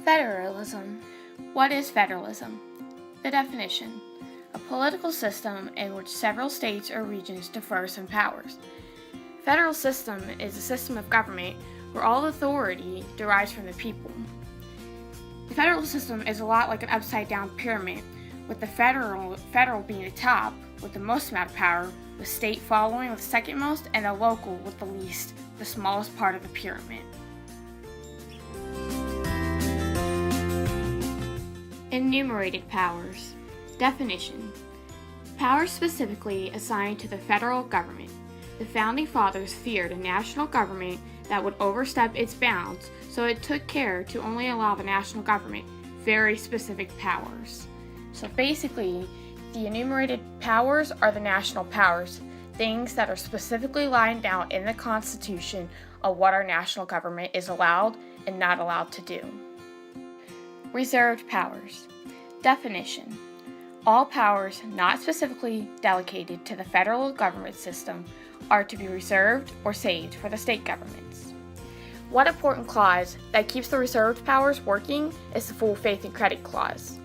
Federalism. What is federalism? The definition: a political system in which several states or regions defer some powers. The federal system is a system of government where all authority derives from the people. The federal system is a lot like an upside-down pyramid, with the federal being the top with the most amount of power, the state following with the second most, and the local with the least, the smallest part of the pyramid. Enumerated powers. Definition: powers specifically assigned to the federal government. The Founding Fathers feared a national government that would overstep its bounds, so it took care to only allow the national government very specific powers. So basically, the enumerated powers are the national powers, things that are specifically lined out in the Constitution of what our national government is allowed and not allowed to do. Reserved powers. Definition: all powers not specifically delegated to the federal government system are to be reserved or saved for the state governments. One important clause that keeps the reserved powers working is the full faith and credit clause,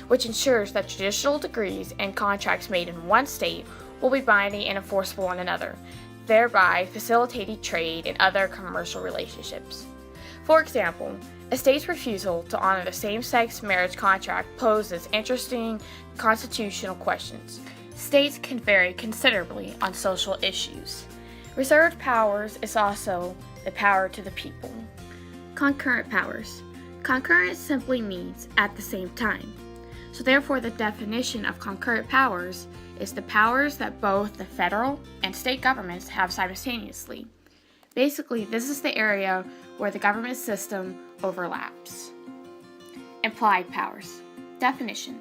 which ensures that judicial decrees and contracts made in one state will be binding and enforceable in another, thereby facilitating trade and other commercial relationships. For example, a state's refusal to honor the same-sex marriage contract poses interesting constitutional questions. States can vary considerably on social issues. Reserved powers is also the power to the people. Concurrent powers. Concurrent simply means at the same time. So therefore, the definition of concurrent powers is the powers that both the federal and state governments have simultaneously. Basically, this is the area where the government system overlaps. Implied powers. Definition: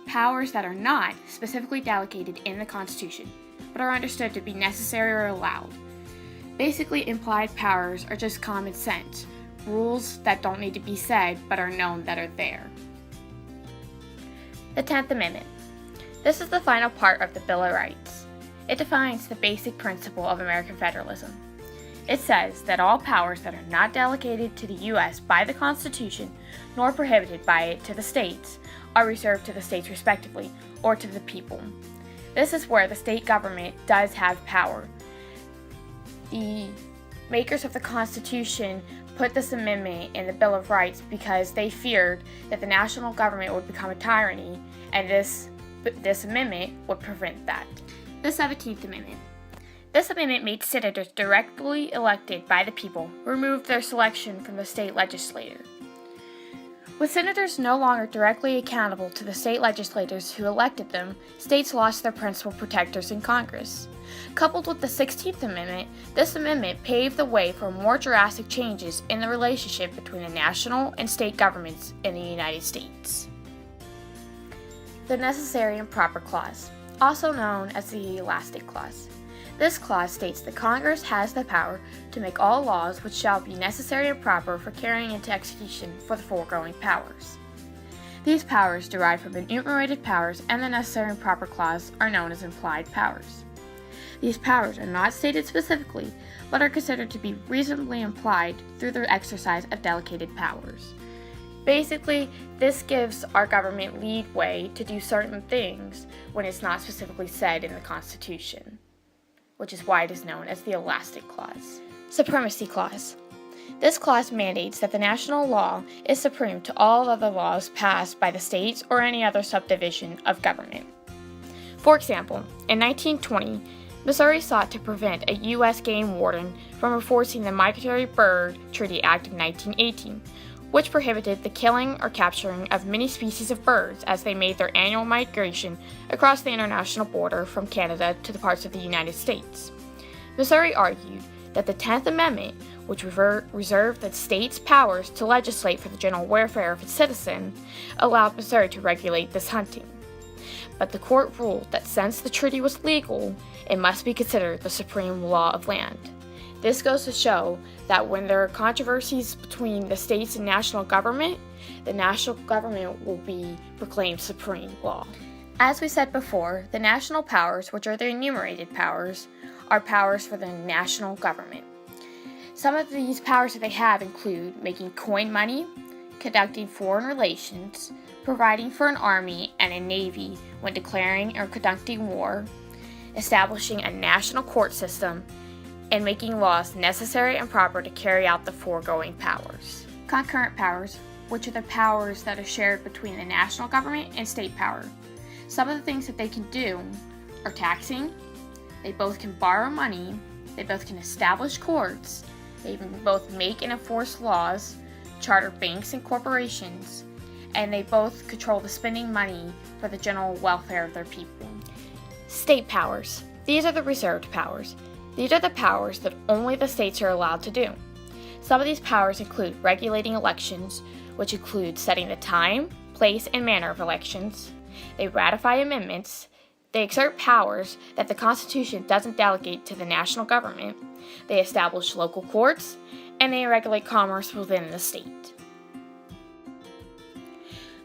powers that are not specifically delegated in the Constitution, but are understood to be necessary or allowed. Basically, implied powers are just common sense, rules that don't need to be said but are known that are there. The 10th Amendment. This is the final part of the Bill of Rights. It defines the basic principle of American federalism. It says that all powers that are not delegated to the U.S. by the Constitution, nor prohibited by it to the states, are reserved to the states respectively, or to the people. This is where the state government does have power. The makers of the Constitution put this amendment in the Bill of Rights because they feared that the national government would become a tyranny, and this amendment would prevent that. The 17th Amendment. This amendment made senators directly elected by the people remove their selection from the state legislature. With senators no longer directly accountable to the state legislators who elected them, states lost their principal protectors in Congress. Coupled with the 16th Amendment, this amendment paved the way for more drastic changes in the relationship between the national and state governments in the United States. The Necessary and Proper Clause, also known as the Elastic Clause. This clause states that Congress has the power to make all laws which shall be necessary and proper for carrying into execution for the foregoing powers. These powers derived from enumerated powers, and the Necessary and Proper Clause are known as implied powers. These powers are not stated specifically, but are considered to be reasonably implied through the exercise of delegated powers. Basically, this gives our government leeway to do certain things when it's not specifically said in the Constitution, which is why it is known as the Elastic Clause. Supremacy Clause. This clause mandates that the national law is supreme to all other laws passed by the states or any other subdivision of government. For example, in 1920, Missouri sought to prevent a U.S. game warden from enforcing the Migratory Bird Treaty Act of 1918, which prohibited the killing or capturing of many species of birds as they made their annual migration across the international border from Canada to the parts of the United States. Missouri argued that the 10th Amendment, which reserved the state's powers to legislate for the general welfare of its citizens, allowed Missouri to regulate this hunting. But the court ruled that since the treaty was legal, it must be considered the supreme law of land. This goes to show that when there are controversies between the states and national government, the national government will be proclaimed supreme law. As we said before, the national powers, which are the enumerated powers, are powers for the national government. Some of these powers that they have include making coin money, conducting foreign relations, providing for an army and a navy when declaring or conducting war, establishing a national court system, and making laws necessary and proper to carry out the foregoing powers. Concurrent powers, which are the powers that are shared between the national government and state power. Some of the things that they can do are taxing, they both can borrow money, they both can establish courts, they can both make and enforce laws, charter banks and corporations, and they both control the spending money for the general welfare of their people. State powers. These are the reserved powers. These are the powers that only the states are allowed to do. Some of these powers include regulating elections, which include setting the time, place, and manner of elections. They ratify amendments. They exert powers that the Constitution doesn't delegate to the national government. They establish local courts, and they regulate commerce within the state.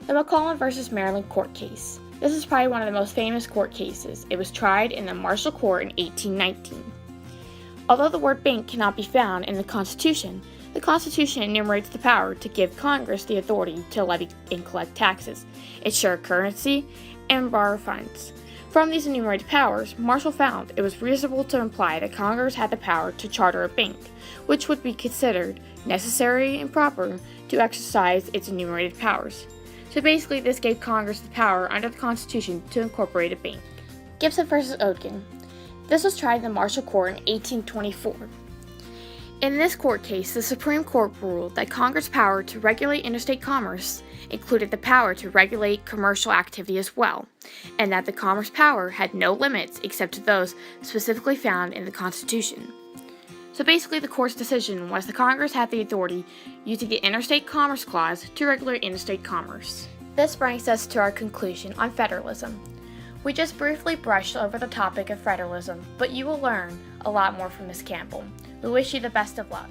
The McClellan versus Maryland court case. This is probably one of the most famous court cases. It was tried in the Marshall Court in 1819. Although the word bank cannot be found in the Constitution enumerates the power to give Congress the authority to levy and collect taxes, issue currency, and borrow funds. From these enumerated powers, Marshall found it was reasonable to imply that Congress had the power to charter a bank, which would be considered necessary and proper to exercise its enumerated powers. So basically, this gave Congress the power under the Constitution to incorporate a bank. Gibson versus Odkin. This was tried in the Marshall Court in 1824. In this court case, the Supreme Court ruled that Congress' power to regulate interstate commerce included the power to regulate commercial activity as well, and that the commerce power had no limits except those specifically found in the Constitution. So basically, the court's decision was that Congress had the authority using the Interstate Commerce Clause to regulate interstate commerce. This brings us to our conclusion on federalism. We just briefly brushed over the topic of federalism, but you will learn a lot more from Ms. Campbell. We wish you the best of luck.